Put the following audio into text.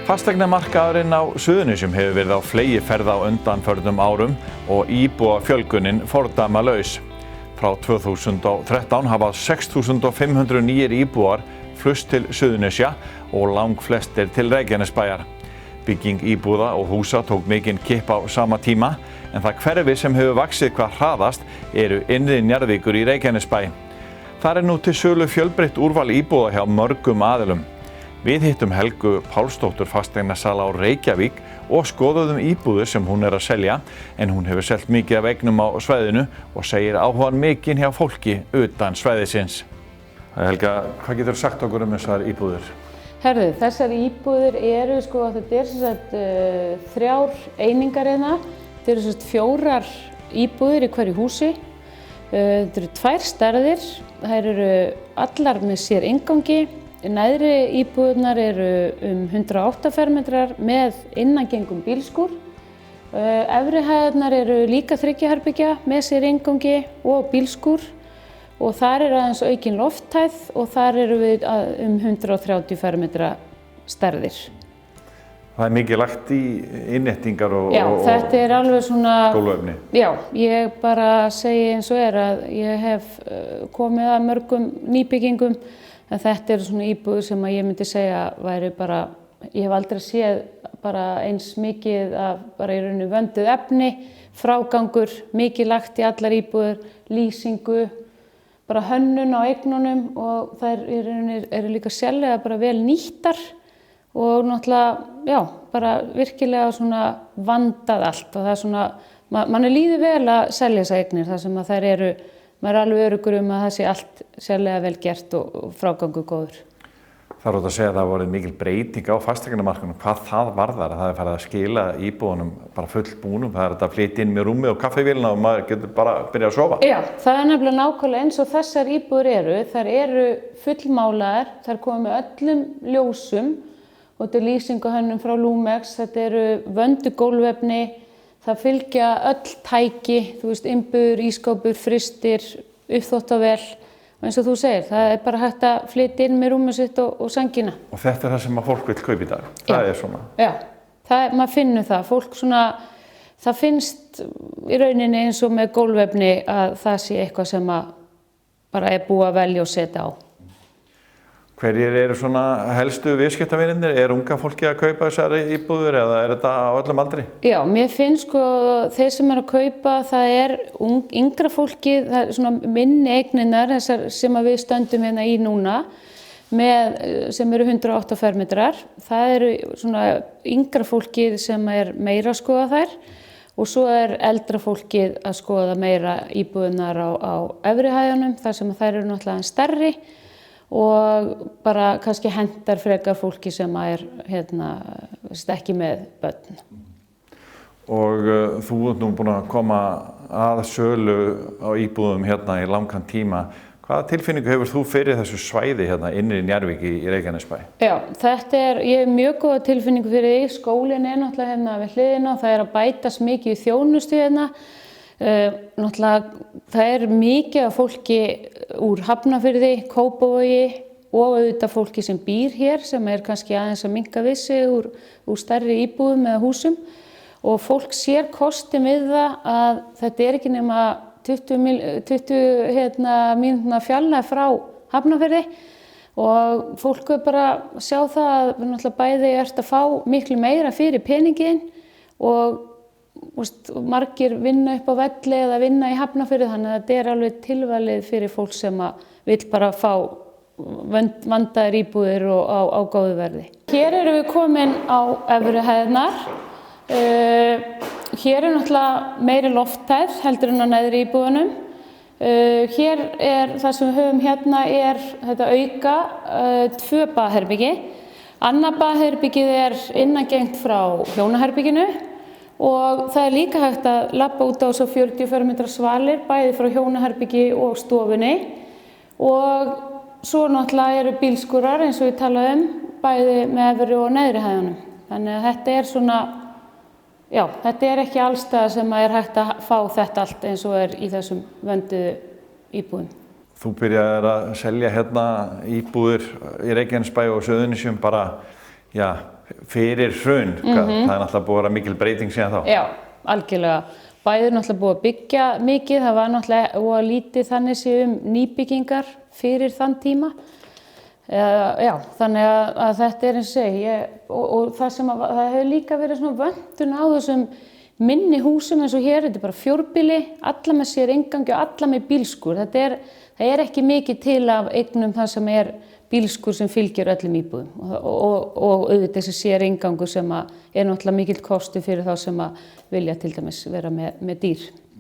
Fasteignamarkaðurinn á Suðurnesjum hefur verið á fleygiferð á undanförnum árum og íbúafjölgunin fordæmalaus. Frá 2013 hafa 6.500 nýir íbúar flust til Suðurnesja og langflestir til Reykjanesbæjar. Bygging íbúða og húsa tók mikinn kipp á sama tíma, en það hverfi sem hefur vaxið hvað hraðast eru innri Njarðvíkur í Reykjanesbæ. Þar nú til sölu fjölbreytt úrval íbúða hjá mörgum aðilum. Við hittum Helgu Pálsdóttur fasteignasala á Reykjavík og skoðuðum íbúðir sem hún að selja, en hún hefur selt mikið af eignum á svæðinu og segir áhugann mikinn hjá fólki utan svæðisins. Helga, hvað getur sagt okkur þessar íbúðir? Herðu, þessar íbúðir eru þetta er sem sagt 3 einingar hérna. Þetta eru sem sagt 4 íbúðir í hverju húsi. Þetta eru 2 stærðir. Þær eru allar með sér inngangi. Neðri íbúðirnar eru 108 fermetrar með innangengum bílskúr. Efri hæðirnar eru líka 3 herbergja með sér inngangi og bílskúr. Og þar aðeins aukin lofthæð og þar eru við 130 fermetra stærðir. Það mikið lagt í innréttingar og þetta alveg svona gólfefni. Já, ég bara segi eins og að ég hef komið að mörgum nýbyggingum, en þetta svona íbúðir sem ég myndi segja væri bara, ég hef aldrei séð bara eins mikið af bara í rauninni vönduð efni, frágangur, mikið lagt í allar íbúðir, lýsingu, bara hönnun á eignunum, og þær í rauninni eru líka sérlega bara vel nýttar og náttúrulega, já, bara virkilega svona vandað allt, og það svona, manni líður vel að selja þessar eignir þar sem að þær eru, maður alveg öruggur að það sé allt sérlega vel gert og frágangur góður. Það að segja að það voru mikil breyting á fasteignamarkaðnum, hvað það varðar, að það farið að skila íbúðunum bara fullbúnum, það þetta að flytja inn með rúmi og kaffivélina og maður getur bara að byrja að sofa. Já, það nefnilega nákvæmlega eins og þessar íbúður þær eru fullmálaðar, þær koma með öllum ljósum og þetta lýsingahönnun frá Lumex, þetta eru vöndu gólfefni, það fylgja öll tæki, þú veist, innbúður, ísskápur, frystir, uppþvottavél. Og eins og þú segir, það bara hægt að flytja inn með rúmið sitt og sængina. Og þetta það sem að fólk vill kaupa í dag, það svona? Já, maður finnur það. Fólk svona, það finnst í rauninni eins og með gólfefni að það sé eitthvað sem að bara búið að velja og setja á. Hverjir eru svona helstu viðskiptavinirnir? Unga fólki að kaupa þessari íbúðir eða þetta á öllum aldri? Já, mér finnst þeir sem að kaupa, það yngra fólki, það svona minni eigninnar, þessar sem við stöndum hérna í núna, sem eru 108 fermetrar. Það eru svona yngra fólki sem meira að skoða þær, og svo eldra fólki að skoða meira íbúðunar á efri hæðunum, þar sem þær eru náttúrulega stærri, og bara kannski hentar frekar fólki sem ekki með börn. Og þú nú búin að koma að sölu á íbúðum hérna í langan tíma. Hvaða tilfinningu hefur þú fyrir þessu svæði hérna innri Njarðvík í Reykjanesbæ? Já, ég hef mjög góða tilfinningu fyrir því. Skólinn náttúrulega hérna við hliðina, það að bætast mikið í þjónustu hérna. Náttúrulega það mikið af fólki úr Hafnarfirði, Kópavogi og auðvitað fólki sem býr hér, sem kannski aðeins að minnka við sig úr stærri íbúðum eða húsum, og fólk sér kostin við það að þetta ekki nema 20 mínútna fjarlægð frá Hafnarfirði, og fólk bara sjá það að náttúrulega bæði að fá miklu meira fyrir peninginn, og margir vinna upp á velli eða vinna í Hafnarfirði, þannig að þetta alveg tilvalið fyrir fólk sem vill bara fá vandaðar íbúðir og á góðu verði. Hér erum við komin á efri hæðirnar. Hér náttúrulega meiri lofthæð heldur en á neðri íbúðunum. Hér það sem við höfum hérna þetta auka 2 baðherbergi. Annað baðherbergið innangengt frá hjónaherberginu, og það líka hægt að labba út á svo 40 fermetra svalir, bæði frá hjónaherbergi og stofunni, og svo náttúrulega eru bílskúrar eins og við talaðum, bæði með efri og neðri hæðunum. Þannig að þetta svona, já, þetta ekki allstaðar sem hægt að fá þetta allt eins og í þessum vönduðu íbúðum. Þú byrjaðir að selja hérna íbúðir í Reykjanesbæ og Suðurnesjum bara, fyrir hrun, það er náttúrulega búið að vera mikil breyting síðan þá. Já, algjörlega. Bæði náttúrulega búið að byggja mikið, það var náttúrulega lítið þannig séu nýbyggingar fyrir þann tíma. Já, þannig að þetta eins og segi, og það hefur líka verið svona vöntun á þessum minni húsum eins og hér, þetta bara fjórbýli, alla með sér inngangi og alla með bílskúr. Það ekki mikið til af eignum það sem bílskúr sem fylgir öllum íbúðum og auðvitað þessi sér inngangur sem náttúrulega mikill kosti fyrir þá sem vilja til dæmis vera með dýr.